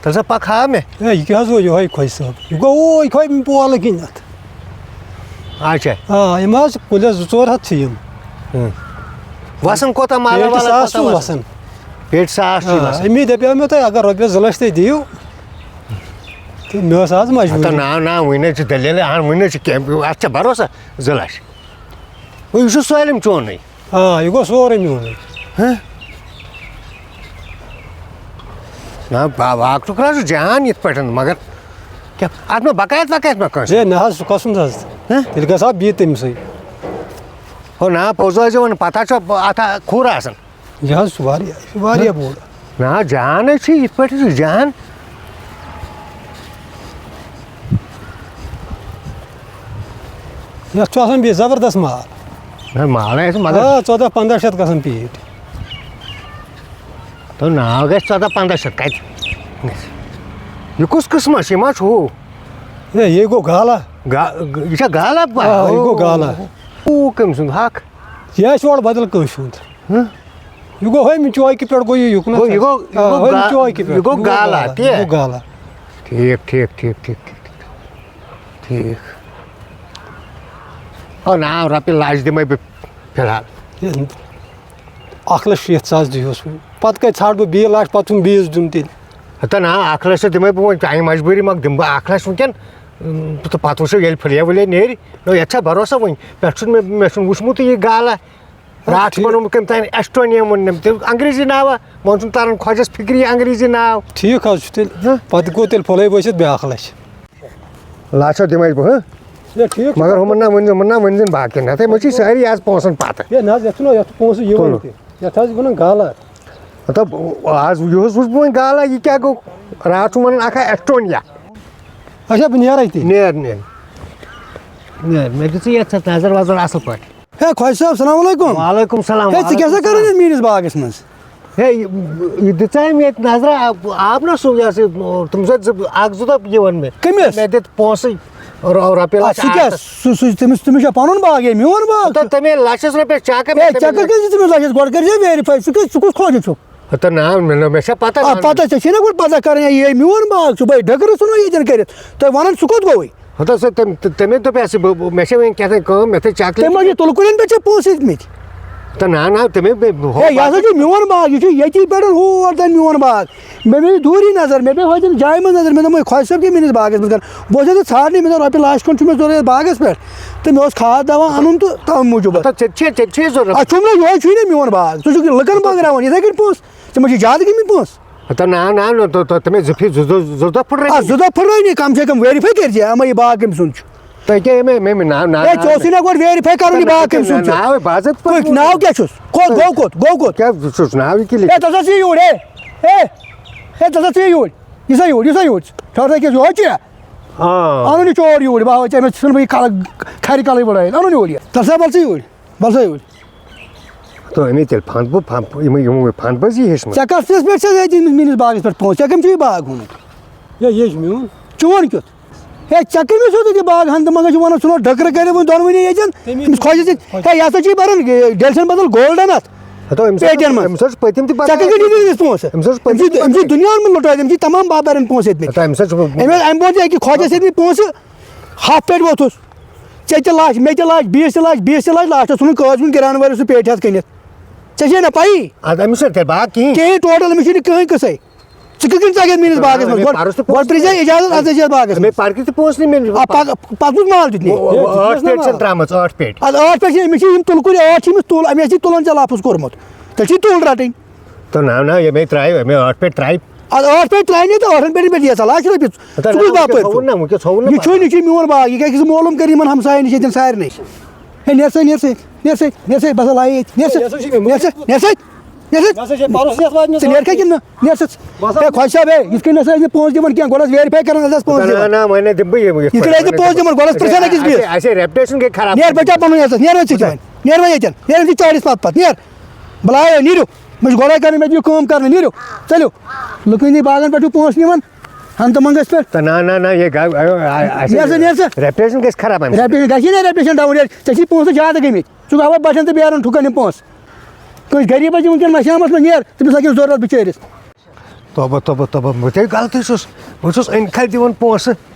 تیٚلہِ سا پَکہٕ مےٚ یہِ کیٛاہ حظ گوٚو یِہوے کھۄژِ صٲب یہِ گوٚو اوے کھۄے پولہٕ کِنٮ۪تھ اچھا یِم حظ چھِ کُلٮ۪س 2-4 ہَتھ چھِ یِم وَسان کوتاہ مالا پیٹہِ والا 1,000 چھُ وَسان پیٹہِ 1,000 چھُ وَسان امی دَپیو مےٚ تۄہہِ اگر رۄپیَس 2 لَچھ تُہۍ دِیِو تہٕ مےٚ ٲس آز مجبوٗری نا وٕنۍ حظ چھِ دٔلیٖل وٕنۍ حظ چھِ کیٚنٛہہ اَتھ چھا بروسا 2 لَچھ یہِ چھُ سٲلِم چونُے یہِ گوٚو سورُے میونُے نہ واقعُک حظ چھُ جان یِتھ پٲٹھۍ مگر کیٛاہ اَتھ ما بقایت وقایت ما کٲنٛسہِ ہے نہ حظ سُہ قسم حظ تیٚلہِ گژھِ ہا بِہِتھ تٔمسٕے ہو نا پوٚز ٲسۍزِ وَنان پَتہٕ حظ چھُ اَتھ کھوٗر آسان یہِ حظ چھُ واریاہ بوٚڑ نہ جان حظ چھُ یِتھ پٲٹھۍ چھُ جان یَتھ چھُ آسان بیٚیہِ زبردست مال نہ مال آسہِ مگر 14-15 شیٚتھ گژھان پیٖٹۍ تہٕ ناو گژھِ 14-15 شیٚتھ کَتہِ گژھِ یہِ کُس قٕسما چھُ یہِ ما چھُ ہُہ ہے یے گوٚو گالا یہِ چھا گالا یہِ گوٚو گالا ہُہ کٔمۍ سُنٛد حق یہِ آسہِ اورٕ بدل کٲنٛسہِ ہُنٛد یہِ گوٚو ہُمہِ چوکہِ پٮ۪ٹھ گوٚو یہِ یُکُن یہِ گوٚو گالا گالا ٹھیٖک او نا رۄپیہِ لَچھ دِمَے بہٕ فِلحال 1,60,000 دِیہوس وۄنۍ پَتہٕ کَتہِ ژھانٛڈٕ بہٕ بیٚیہِ لَچھ پَتہٕ چھُم بیٚیِس دیُن تیٚلہِ ہَتا نا 1 لَچھ دِمَے بہٕ وۄنۍ چانہِ مجبوٗری مۄکھ دِمہٕ بہٕ 1 لَچھ وٕنکٮ۪ن تہٕ پَتہٕ وٕچھو ییٚلہِ پھٕلے وٕلے نیرِ یَتھ چھا بروسا وۄنۍ پٮ۪ٹھٕ چھُنہٕ مےٚ چھُنہٕ وٕچھمُتٕے یہِ گالا راتھ چھُ بَنومُت کٔمۍ تانۍ ایسٹونِیا ووٚننم تٔمۍ انگریٖزی ناوا وۄنۍ چھُنہٕ تَران خۄجَس فِکری یہِ انگریٖزی ناو ٹھیٖک حظ چھُ تیٚلہِ پَتہٕ گوٚو تیٚلہِ پھٕلے ؤسِتھ بیٛاکھ لَچھ لَچھو دِمَے بہٕ ٹھیٖک مگر ہُمَن نہ ؤنۍزِن باقٕیَن نَتہٕ یِمو چھِ سٲری آز پونٛسَن پَتہٕ ہے نہ حظ یَتھ چھُنہ یَتھ پونٛسہٕ یِوان تہِ یَتھ حظ چھِ وَنان گالا مطلب آز یِہُس وٕچھ بہٕ وۄنۍ گالا یہِ کیٛاہ گوٚو راتھ چھُ وَنان اَکھا ایسٹونِیا اچھا بہٕ نیرَے تیٚلہِ نیر مےٚ دِژٕے یَتھ نظر وظر اَصٕل پٲٹھۍ ہے خۄجہِ صٲب سلام علیکُم وعلیکُم سلام ہے ژٕ کیٛاہ سا کَران یَتھ میٛٲنِس باغَس منٛز ہے یہِ دِژے مےٚ ییٚتہِ نظرا آب نہ سُہ یہِ ہسا تِم سۭتۍ 1-2 دۄہ یہِ ووٚن مےٚ کٔمِس مےٚ دِتھ پونٛسٕے رۄپیہِ لَچھ سُہ کیٛاہ تٔمِس چھا پَنُن باغ ہے میون باغ تَمے لَچھَس رۄپیَس چَک ہے چَکر کیٛازِ دِژ تٔمِس لَچھَس گۄڈٕ کٔرۍ زِ ویرِفاے ژٕ کُس خۄجہِ چھُکھ تہٕ نا مےٚ چھا پَتہ پَتہ ژےٚ چھے نہ گۄڈٕ پَتہ کَرٕنۍ یہِ میون باغ چھُ بَے ڈٔکرٕ ژھٕنو ییٚتٮ۪ن کٔرِتھ تۄہہِ وَنان سُہ کوٚت گوٚوُے ہَتا سُہ تَمے دوٚپ اَسہِ مےٚ چھِ وۄنۍ کیٛاہ تانۍ کٲم مےٚ تھٲے چَک تَمہِ منٛز چھِ تُلہٕ کُلٮ۪ن پٮ۪ٹھ ژےٚ پونٛسہٕ دِتمٕتۍ تہٕ نا تَمے ہے یہِ ہسا چھُ میون باغ یہِ چھُ ییٚتی پٮ۪ٹھ ہور تانۍ میون باغ مےٚ پیٚیہِ دوٗری نظر مےٚ پیٚیہِ ہۄتٮ۪ن جایہِ منٛز نظر مےٚ دوٚپ خۄجہِ صٲب کیٛاہ میٛٲنِس باغَس منٛز کَران بہٕ اوسُس ژھانٛڈنٕے مےٚ دوٚپ رۄپیہِ لَچھ کھٔنٛڈ چھُ مےٚ ضوٚرَتھ باغَس پٮ۪ٹھ تہٕ مےٚ اوس کھاد دَوا اَنُن تہٕ تَمہِ موٗجوٗب ژےٚ چھُے ضوٚرَتھ اَتھ چھُم نہ یِہوے چھُے نہ میون باغ ژٕ چھُکھ لُکَن بٲگراوان یِتھَے کٔنۍ پونٛسہٕ ژےٚ ما چھِ زیادٕ گٔمٕتۍ پونٛسہٕ ہَتا نا تَمے 2 دۄہ پھٕٹرٲے 2 دۄہ پھٕٹرٲنی کَم سے کَم ویرِفاے کٔرۍ زِ اَما یہِ باغ کٔمۍ سُنٛد چھُ تۄہہِ کیٛاہ مےٚ ناو ہے ژےٚ اوسُے نہ گۄڈٕ ویرِفاے کَرُن یہِ باغ کٔمۍ سُنٛد ناو باضٲبطہٕ چھُ ناو کیٛاہ چھُس گوٚو کوٚت کیٛاہ چھُس ناو یہِ کِلِ ہے ژٕ ہسا ژٕ یوٗرۍ ہے ژٕ ہسا ژٕ یوٗرۍ یہِ سا یوٗرۍ ژٕ کیٛاہ یہوے چھُ اَنُن یہِ چور یوٗرۍ بہٕ ہاوے ژےٚ أمِس ژھٕنہٕ بہٕ یہِ کھرِ کَلٕے بَڑٲیِتھ اَنُن یوٗرۍ یہِ تَل سا بَل سا یوٗرۍ تہٕ أمی تیٚلہِ یِمو فنٛد بٲزی ہیٚچھمٕژ ژےٚ کَتھ پٮ۪ٹھ چھےٚ دِتمٕتۍ میٛٲنِس باغَس پٮ۪ٹھ پونٛسہٕ ژےٚ کٔمۍ چھُ یہِ باغ اوٚنمُت یہِ چھُ میون چون کیُتھ ہے ژےٚ کٔمِس اوسُتھ یہِ باغ ہَن تہٕ منٛگَے چھُ وَنان ژٕ ڈٔکرٕ کٔرِتھ وۄنۍ دۄنوٕنی ییٚتٮ۪ن أمِس خۄجہِ سۭتۍ ہے یہِ ہسا چھُے بَران ڈیلسَن بدل گولڈَن اَتھ پیٹٮ۪ن منٛز ژےٚ کٔژ دِتۍ أمِس پونٛسہٕ أمۍ چھِ دُنیاہَن منٛز لُٹٲیِتھ أمۍ چھِ تمام باپارٮ۪ن پونٛسہٕ دِتمٕتۍ اَمہِ برونٛٹھ تہِ أکہِ خۄجَس دِتمٕتۍ پونٛسہٕ 1/2 پیٹہِ ووٚتھُس ژےٚ تہِ لَچھ مےٚ تہِ لَچھ بیٚیِس تہِ لَچھ لاسٹَس ژھُنُن کٲژ کُن کِرانہٕ وٲلِس سُہ پیٹہِ حظ کٕنِتھ ژےٚ چھے نہ پَیی کِہیٖنۍ ٹوٹَل أمِس چھُنہٕ کٕہٕنۍ قٕصَے ژٕ کِتھ کٔنۍ ژَگَکھ میٛٲنِس باغَس منٛز گۄڈٕ ترٛٲے زِ اِجازت اَتھ ٲسۍ باغَس منٛز پَتہٕ کُس مال دیُت اَدٕ 8 پیٹہِ چھِ أمِس چھِ یِم تُلہٕ کُلۍ 8 چھِ أمِس تُل أمۍ آسی تُلَن ژےٚ لفظ کوٚرمُت تیٚلہِ چھِ تُل رَٹٕنۍ اَدٕ 8 پیٹہِ ترٛایہِ تہٕ 8 پیٹٮ۪ن پٮ۪ٹھ یی ژٕ لَچھ رۄپیہِ ژٕ کُس باپٲرۍ یہِ چھُے میون باغ یہِ کیٛاہ معلوٗم کَرِ یِمَن ہمساین نِش ییٚتٮ۪ن سارنٕے ہے نیر سا بہٕ ہسا لایے ییٚتہِ ژٕ نیرکھا کِنہٕ نہ نیر سا ہے خۄجہِ صٲب ہے یِتھ کٔنۍ ہسا ٲسۍ نہٕ پونٛسہٕ دِوان کینٛہہ گۄڈٕ ٲس ویرِفاے کران ٲسۍ پونٛسہٕ دِوان یِتھ کٔنۍ ٲسۍ نہٕ پونٛسہٕ دِوان گۄڈٕ ٲس پرٛژھان أکِس بیٚیِس نیر بَچا پَنُن یَتھ نیر وۄنۍ ژٕ تہِ نیر وۄنۍ ییٚتٮ۪ن نیر أمۍ چٲڑِس پَتہٕ نیر بہٕ لایے نیٖرِو مےٚ چھِ گۄڈَے کَرٕنۍ مےٚ دِیِو کٲم کَرنہٕ نیٖرِو ژٔلِو لُکہٕ باغَن پٮ۪ٹھ چھُو پونٛسہٕ نِوان ہَنٛگتہٕ منٛگَس پٮ۪ٹھ ریپٹیشن گژھی نا ریپٹیشن ڈاوُن ژےٚ چھی پونٛسہٕ زیادٕ گٔمٕتۍ ژٕ گوٚو بَچَن تہٕ بیرَن ٹھُکَن یِم پونٛسہٕ کٲنٛسہِ غریٖبَس چھِ وٕنکٮ۪ن مَشامَس منٛز نیر تٔمِس لَگہِ ضوٚرَتھ بِچٲرِس توبہ توبہ توبہ بہٕ تے غلطی چھُس بہٕ چھُس أنۍ کھَلہِ دِوان پونٛسہٕ